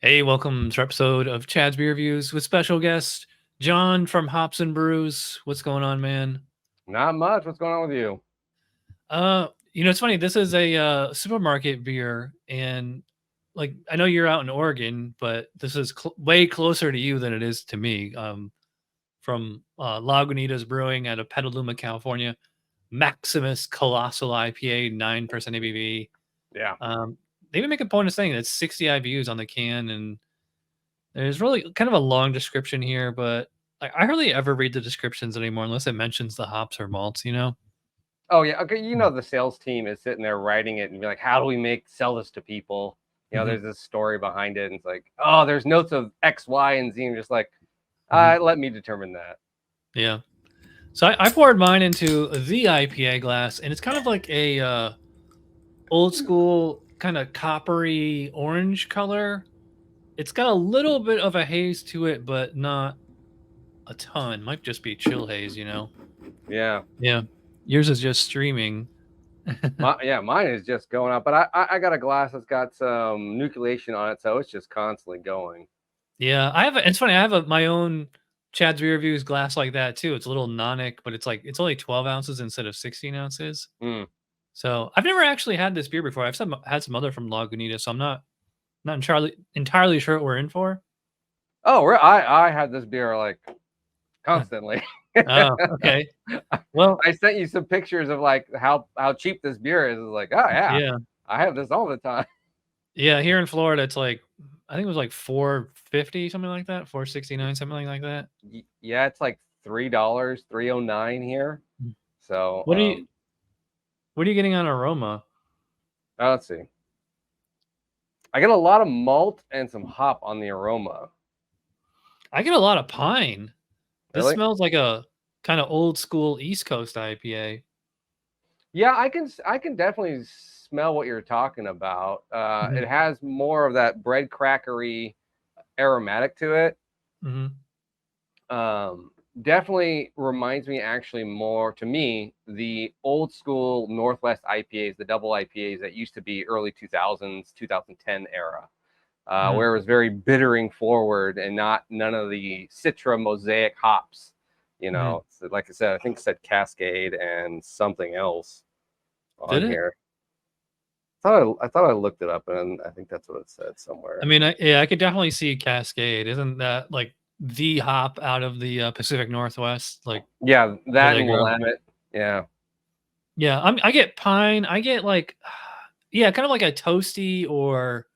Hey, welcome to our episode of Chad's Beer Reviews with special guest John from Hops and Brews. What's going on, man? Not much. What's going on with you? It's funny. This is a supermarket beer, and like I know you're out in Oregon, but this is way closer to you than it is to me. From Lagunitas Brewing out of Petaluma, California. Maximus Colossal IPA, 9% ABV. Yeah. They even make a point of saying that it's 60 IBUs on the can, and there's really kind of a long description here, but I hardly ever read the descriptions anymore unless it mentions the hops or malts, you know? Oh yeah. Okay. The sales team is sitting there writing it and be like, how do we sell this to people? Mhm. There's this story behind it, and it's like, oh, there's notes of X, Y, and Z, and just like, Mhm. let me determine that. Yeah. So I poured mine into the IPA glass, and it's kind of like a old school kind of coppery orange color. It's got a little bit of a haze to it, but not a ton. Might just be chill haze, you know? Yeah. Yeah. Yours is just streaming. Mine is just going up, but I got a glass that's got some nucleation on it, so it's just constantly going. Yeah, I have. It's funny. I have my own Chad's Beer Reviews glass like that too. It's a little nonic, but it's only 12 ounces instead of 16 ounces. Mm. So I've never actually had this beer before. Had some other from Lagunitas, so I'm not entirely sure what we're in for. Oh, I had this beer like constantly. Oh, okay. Well, I sent you some pictures of like how cheap this beer is. It's like, oh yeah, yeah, I have this all the time. yeah. Here in Florida, it's like I think it was like 450, something like that, 469, something like that. Yeah, it's like $3, 309 here. Mm. So What are you What are you getting on aroma? let's see. I get a lot of malt and some hop on the aroma. I get a lot of pine. This Really? smells like a kind of old school East Coast IPA. Yeah, I can definitely smell what you're talking about. Mhm, It has more of that bread crackery aromatic to it. mhm, Definitely reminds me actually more to me the old school Northwest IPAs, the double IPAs that used to be early 2000s, 2010 era, mhm, where it was very bittering forward and not none of the Citra mosaic hops. mhm. So like I said, I think it said Cascade and something else Did on it? here. I thought I looked it up, and I think that's what it said somewhere. I mean, yeah, I could definitely see Cascade. Isn't that like the hop out of the Pacific Northwest, like Yeah, where that they and grow? Willamette. Yeah. Yeah, I get pine. I get like, yeah, kind of like a toasty or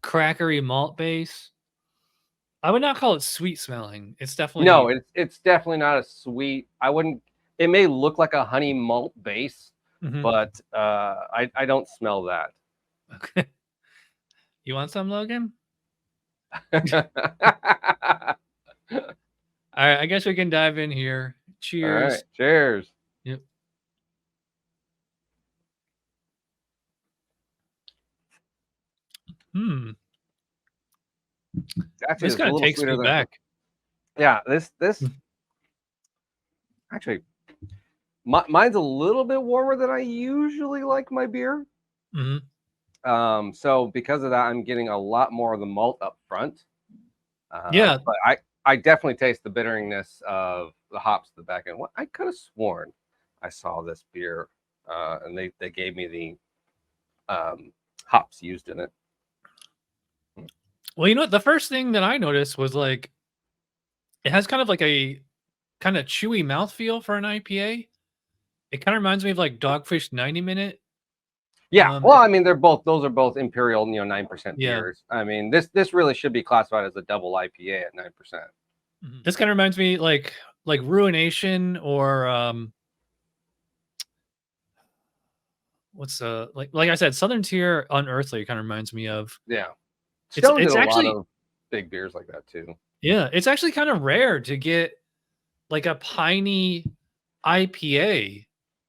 crackery malt base. I would not call it sweet smelling. It's No, definitely. it's definitely not a sweet. I wouldn't. It may look like a honey malt base, Mhm. but I don't smell that. Okay. You want some, Logan? All right, I guess we can dive in here. All right, Cheers. cheers. Yep. Hmm. Actually, This it's a kind of little takes sweeter me than. back. Yeah, this actually mine's a little bit warmer than I usually like my beer. Mhm. So because of that, I'm getting a lot more of the malt up front. Yeah, But I definitely taste the bitterness of the hops at the back end. What I could have sworn I saw this beer, and they gave me the hops used in it. well, you know what? The first thing that I noticed was like it has kind of like a kind of chewy mouthfeel for an IPA. It kind of reminds me of like Dogfish 90 Minute. Yeah, well, If, I mean, those are both imperial, 9% yeah, beers. I mean, this really should be classified as a double IPA at 9%. this kind of reminds me like Ruination or what's like I said, Southern Tier Unearthly kind of reminds me of. Yeah, It's Stone did it's a lot actually of big beers like that too. yeah, it's actually kind of rare to get like a piney IPA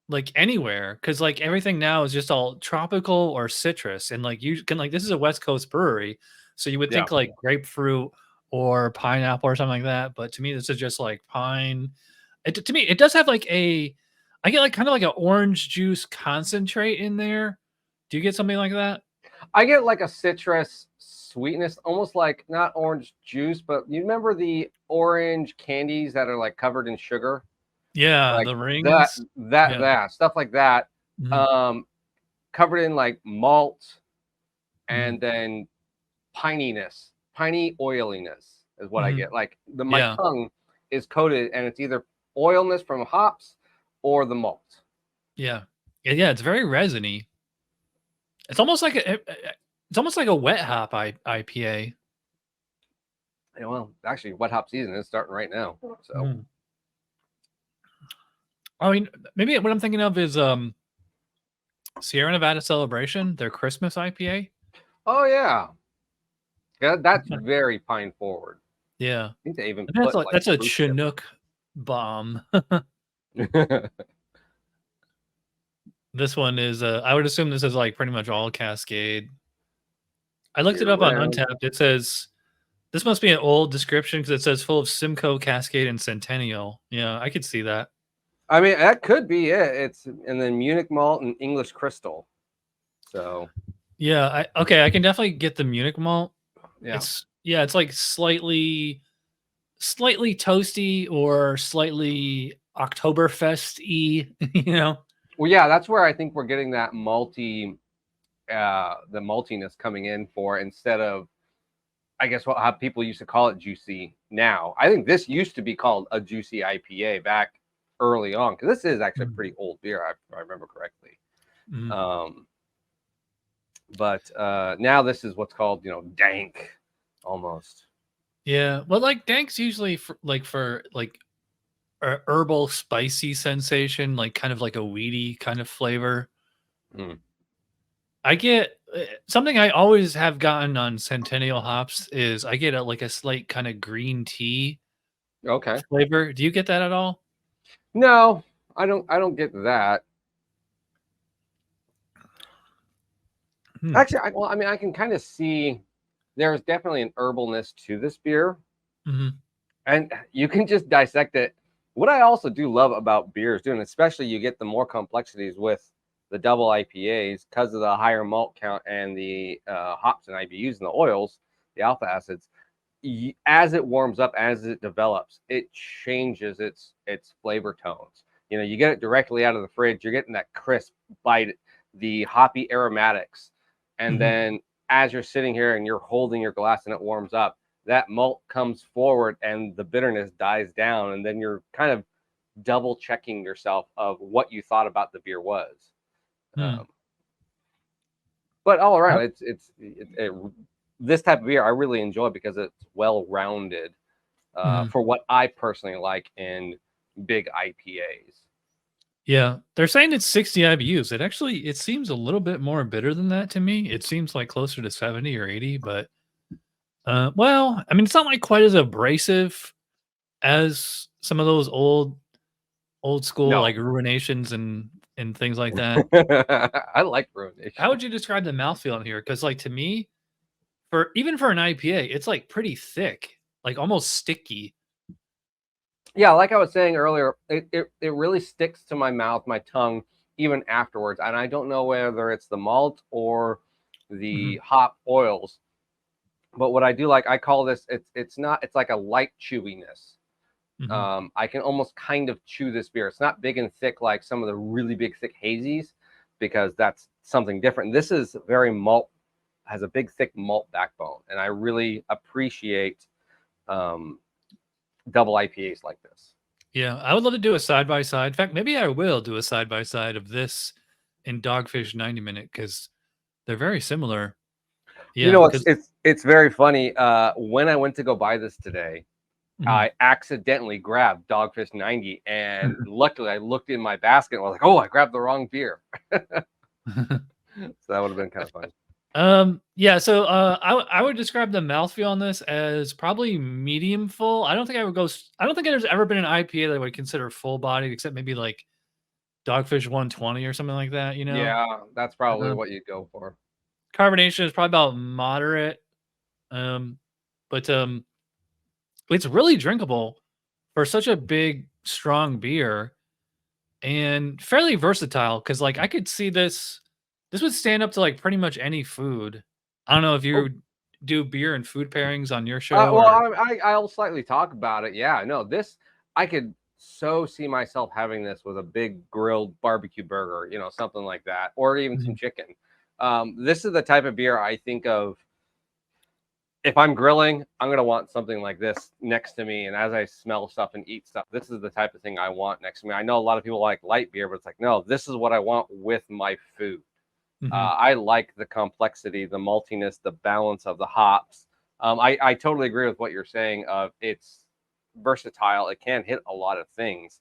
like anywhere because like everything now is just all tropical or citrus and like you can like this is a West Coast brewery, so you would Yeah, think like grapefruit or pineapple or something like that, but to me this is just like pine. To me it does have like a I get like kind of like an orange juice concentrate in there. Do you get something like that? I get like a citrus sweetness, almost like not orange juice, but you remember the orange candies that are like covered in sugar? Yeah, Like the that, rings. Yeah. that stuff like that. Mhm. Covered in like malt Mhm. and then pininess, piney oiliness is what I Mhm. get. Like my Yeah. tongue is coated and it's either oilness from hops or the malt. Yeah. Yeah, it's very resiny. It's almost like it's almost like a wet hop IPA. Yeah, well, actually, wet hop season is starting right now. So, Mm. I mean, maybe what I'm thinking of is Sierra Nevada Celebration, their Christmas IPA. oh yeah, that's very pine forward. Yeah. I think they even And put like that's a fruit chips. Chinook bomb. This one is I would assume this is like pretty much all Cascade. I looked it Year up on round. Untapped. It says this must be an old description because it says full of Simcoe, Cascade, and Centennial. Yeah, I could see that. I mean, that could be it. It's and then Munich malt and English crystal. So Yeah, I can definitely get the Munich malt. yeah. It's like slightly toasty or slightly Oktoberfest-y, you know? Well, yeah, that's where I think we're getting that malty, the maltiness coming in for instead of, I guess, how people used to call it juicy. Now, I think this used to be called a juicy IPA back early on because this is actually a Mhm. pretty old beer, if I remember correctly. Mhm. Um, but now this is what's called, dank, almost. Yeah, well, like, Dank's usually for, like, a herbal spicy sensation, like, kind of like a weedy kind of flavor. Mm. I get something I always have gotten on Centennial hops is I get like a slight kinda green tea Okay. flavor. Do you get that at all? No, I don't. I don't get that. Hmm. Actually, well, I mean, I can kind of see there's definitely an herbalness to this beer, Mhm. and you can just dissect it. What I also do love about beers, doing especially you get the more complexities with the double IPAs because of the higher malt count and the hops and IBUs and the oils, the alpha acids. As it warms up, as it develops, it changes its flavor tones. You get it directly out of the fridge. You're getting that crisp bite, the hoppy aromatics, and Mhm. then as you're sitting here and you're holding your glass and it warms up, that malt comes forward and the bitterness dies down, and then you're kind of double checking yourself of what you thought about the beer was. Hmm. Um, but all around, this type of beer I really enjoy because it's well rounded Mhm. for what I personally like in big IPAs. Yeah, they're saying it's 60 IBUs. It seems a little bit more bitter than that to me. It seems like closer to 70 or 80, but well, I mean, it's not like quite as abrasive as some of those old school No, like ruinations and things like that. I like How ruination. would you describe the mouthfeel in here? Because like to me, for even for an IPA, it's like pretty thick, like almost sticky. Yeah, like I was saying earlier, it really sticks to my mouth, my tongue, even afterwards. And I don't know whether it's the malt or Mhm. the hop oils, but what I do like, I call this, it's not, it's like a light chewiness. Mhm. I can almost kind of chew this beer. It's not big and thick like some of the really big thick hazies, because that's something different. This is very malt, has a big thick malt backbone, and I really appreciate um, double IPAs like this. Yeah, I would love to do a side by side. In fact, maybe I will do a side by side of this and Dogfish 90 Minute because they're very similar. You Yeah, know, it's because it's it's very funny. When I went to go buy this today, Mhm. I accidentally grabbed Dogfish 90, and luckily I looked in my basket and was like, "Oh, I grabbed the wrong beer." So that would have been kind of funny. Yeah, so I would describe the mouthfeel on this as probably medium full. I don't think I would I don't think there's ever been an IPA that I would consider full bodied except maybe like Dogfish 120 or something like that, you know? Yeah, that's probably Um, what you'd go for. carbonation is probably about moderate. Um, but it's really drinkable for such a big, strong beer and fairly versatile because like I could see this would stand up to like pretty much any food. I don't know if Oh, do beer and food pairings on your show? Well, I'll slightly talk about it. Yeah, no, this I could so see myself having this with a big grilled barbecue burger, you know, something like that, or even some chicken. This is the type of beer I think of. If I'm grilling, I'm going to want something like this next to me. And as I smell stuff and eat stuff, this is the type of thing I want next to me. I know a lot of people like light beer, but it's like, no, this is what I want with my food. I like the complexity, the maltiness, the balance of the hops. I totally agree with what you're saying. It's versatile. It can hit a lot of things.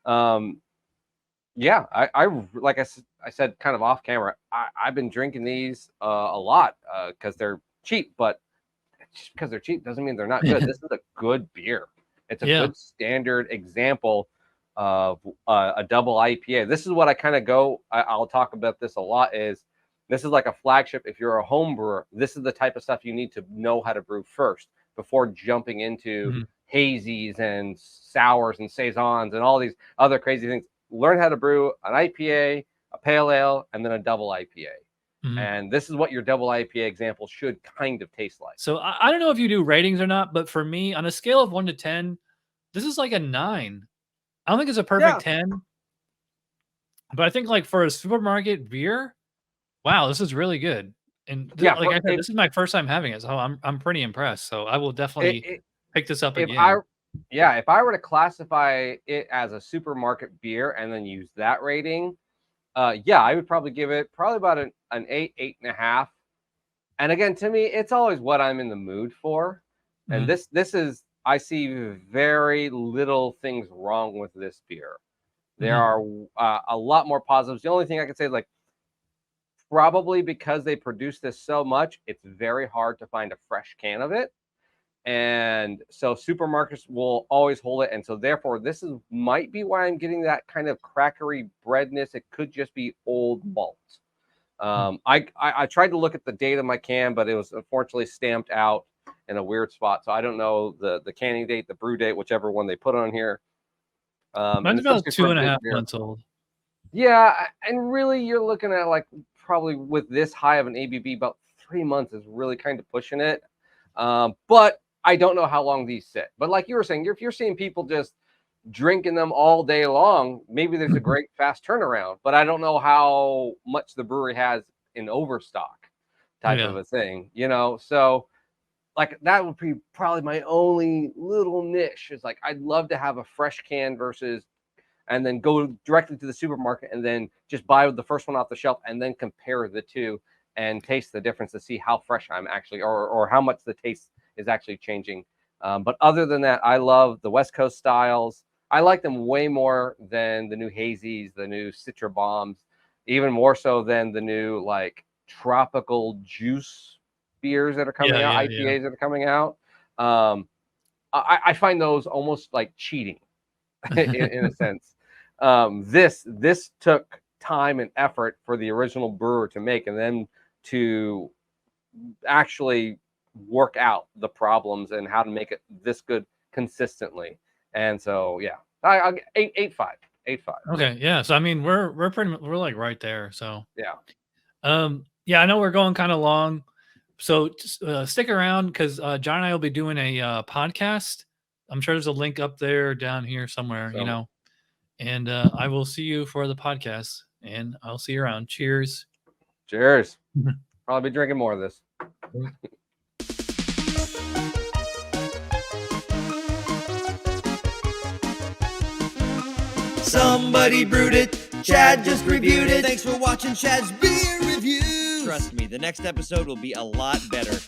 Yeah, I like I said, kind of off camera, I've been drinking these a lot because they're cheap, but just because they're cheap doesn't mean they're not good. This is a good beer. It's a good standard example of a double IPA. This is what I kind of go. I'll talk about this a lot. This is like a flagship. If you're a home brewer, this is the type of stuff you need to know how to brew first before jumping into hazies and sours and saisons and all these other crazy things. Learn how to brew an IPA, a pale ale, and then a double IPA. And this is what your double IPA example should kind of taste like. So I don't know if you do ratings or not, but for me, on a scale of 1 to 10, this is like a 9. I don't think it's a perfect 10, but I think like for a supermarket beer, wow, this is really good. And like I said, this is my first time having it, so I'm pretty impressed. So I will definitely pick this up again. If I were to classify it as a supermarket beer and then use that rating, I would probably give it about an 8, 8.5. And again, to me, it's always what I'm in the mood for. And this is, I see very little things wrong with this beer. There are a lot more positives. The only thing I can say is like, probably because they produce this so much, it's very hard to find a fresh can of it. And so supermarkets will always hold it. And so therefore, this might be why I'm getting that kind of crackery breadness. It could just be old malt. I tried to look at the date of my can, but it was unfortunately stamped out in a weird spot. So I don't know the canning date, the brew date, whichever one they put on here. Mine's about 2.5 months old. Yeah, and really you're looking at like probably with this high of an ABV, about 3 months is really kind of pushing it. But I don't know how long these sit. But like you were saying, if you're seeing people just drinking them all day long, maybe there's a great fast turnaround. But I don't know how much the brewery has in overstock type of a thing, you know? So like that would be probably my only little niche is like, I'd love to have a fresh can versus, and then go directly to the supermarket and then just buy the first one off the shelf and then compare the two and taste the difference to see how fresh I'm actually, or how much the taste is actually changing. But other than that, I love the West Coast styles. I like them way more than the new hazies, the new Citra bombs, even more so than the new like tropical juice beers that are coming out, IPAs that are coming out. I find those almost like cheating in a sense. This took time and effort for the original brewer to make, and then to actually work out the problems and how to make it this good consistently. And so I'll get 8.5. Okay, yeah. So I mean, we're like right there. So yeah. I know we're going kind of long, so stick around because John and I will be doing a podcast. I'm sure there's a link up there, down here somewhere, you know. And I will see you for the podcast, and I'll see you around. Cheers. Cheers. Probably be drinking more of this. Somebody brewed it. Chad just reviewed it. Thanks for watching Chad's Beer Reviews. Trust me, the next episode will be a lot better.